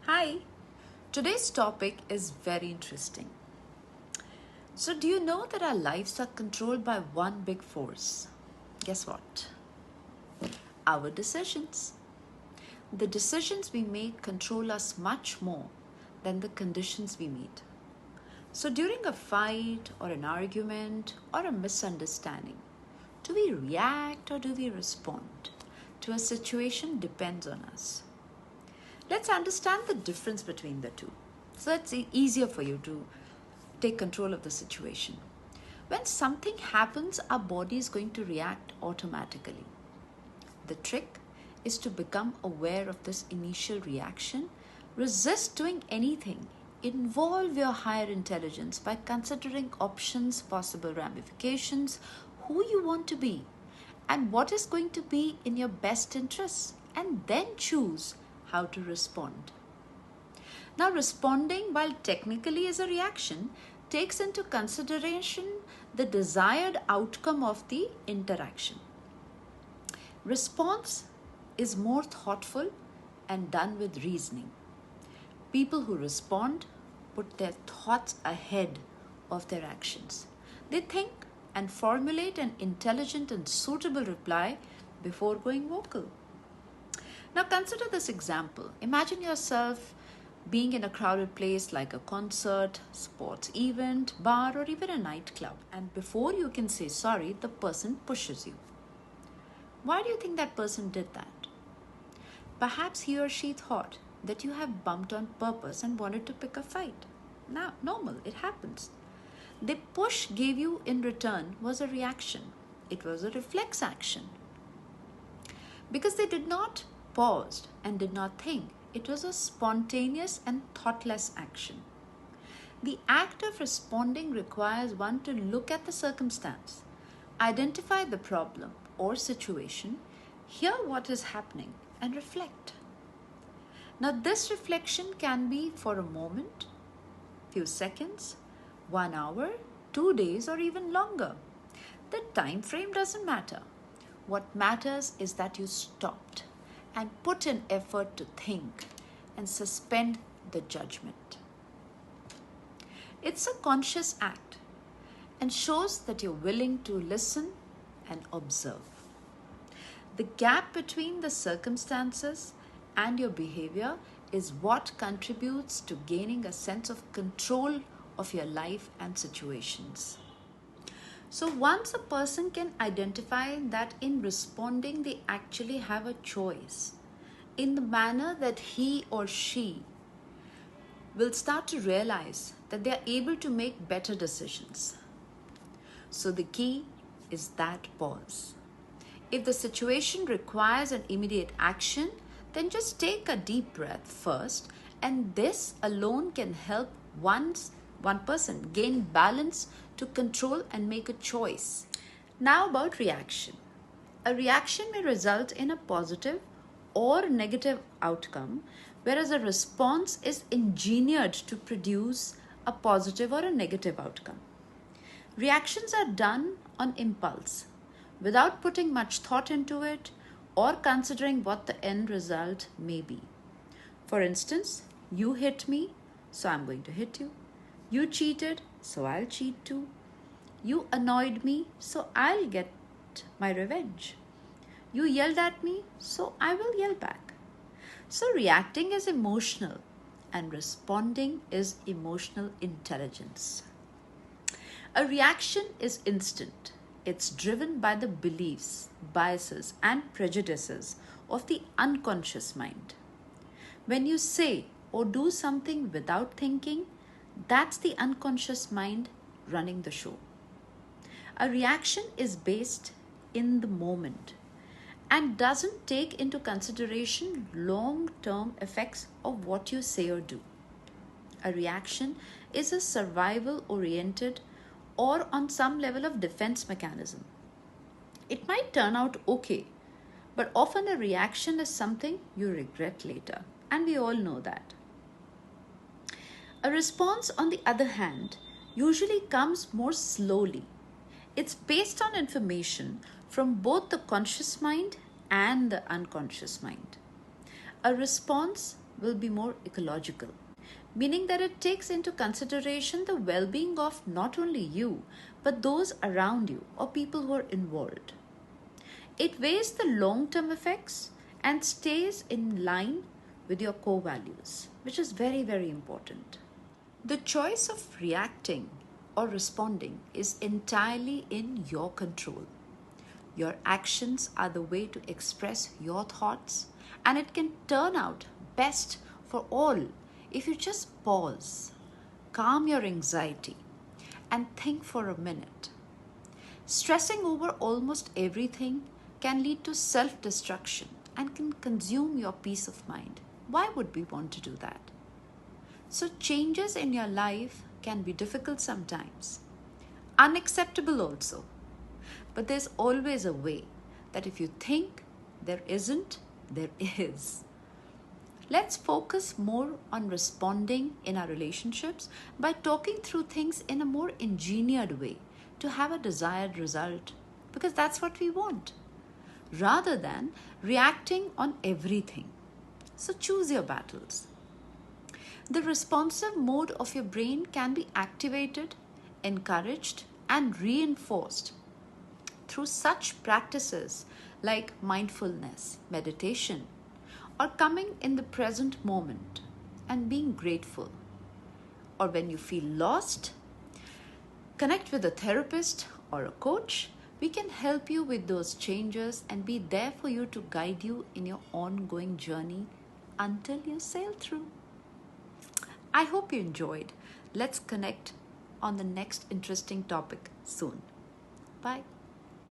Hi, today's topic is very interesting. So, do you know that our lives are controlled by one big force? Guess what? Our decisions. The decisions we make control us much more than the conditions we meet. So, during a fight or an argument or a misunderstanding, do we react or do we respond to a situation depends on us. Let's understand the difference between the two. So it's easier for you to take control of the situation. When something happens, our body is going to react automatically. The trick is to become aware of this initial reaction, resist doing anything, involve your higher intelligence by considering options, possible ramifications, who you want to be, and what is going to be in your best interests, and then choose how to respond. Now, responding, while technically is a reaction, takes into consideration the desired outcome of the interaction. Response is more thoughtful and done with reasoning. People who respond put their thoughts ahead of their actions. They think and formulate an intelligent and suitable reply before going vocal. Now consider this example. Imagine yourself being in a crowded place like a concert, sports event, bar, or even a nightclub. And before you can say sorry, the person pushes you. Why do you think that person did that? Perhaps he or she thought that you have bumped on purpose and wanted to pick a fight. Now, normal, it happens. The push gave you in return was a reaction. It was a reflex action. Because they did not pause and did not think, it was a spontaneous and thoughtless action. The act of responding requires one to look at the circumstance, identify the problem or situation, hear what is happening, and reflect. Now, this reflection can be for a moment, few seconds, 1 hour, 2 days, or even longer. The time frame doesn't matter. What matters is that you stopped and put in effort to think and suspend the judgment. It's a conscious act and shows that you're willing to listen and observe. The gap between the circumstances and your behavior is what contributes to gaining a sense of control of your life and situations. So once a person can identify that in responding they actually have a choice in the manner that he or she will start to realize that they are able to make better decisions. So the key is that pause. If the situation requires an immediate action, then just take a deep breath first, and this alone can help one person gain balance to control and make a choice. Now about reaction. A reaction may result in a positive or negative outcome, whereas a response is engineered to produce a positive or a negative outcome. Reactions are done on impulse, without putting much thought into it or considering what the end result may be. For instance, you hit me, so I'm going to hit you. You cheated, so I'll cheat too. You annoyed me, so I'll get my revenge. You yelled at me, so I will yell back. So reacting is emotional and responding is emotional intelligence. A reaction is instant. It's driven by the beliefs, biases, and prejudices of the unconscious mind. When you say or do something without thinking, that's the unconscious mind running the show. A reaction is based in the moment and doesn't take into consideration long-term effects of what you say or do. A reaction is a survival-oriented or on some level of defense mechanism. It might turn out okay, but often a reaction is something you regret later, and we all know that. A response, on the other hand, usually comes more slowly. It's based on information from both the conscious mind and the unconscious mind. A response will be more ecological, meaning that it takes into consideration the well being of not only you, but those around you or people who are involved. It weighs the long term effects and stays in line with your core values, which is very, very important. The choice of reacting or responding is entirely in your control. Your actions are the way to express your thoughts, and it can turn out best for all if you just pause, calm your anxiety, and think for a minute. Stressing over almost everything can lead to self destruction and can consume your peace of mind. Why would we want to do that? So, changes in your life can be difficult sometimes, unacceptable also. But there's always a way that if you think there isn't, there is. Let's focus more on responding in our relationships by talking through things in a more engineered way to have a desired result, because that's what we want, rather than reacting on everything. So choose your battles. The responsive mode of your brain can be activated, encouraged, and reinforced through such practices like mindfulness, meditation, or coming in the present moment and being grateful. Or when you feel lost, connect with a therapist or a coach. We can help you with those changes and be there for you to guide you in your ongoing journey until you sail through. I hope you enjoyed. Let's connect on the next interesting topic soon. Bye.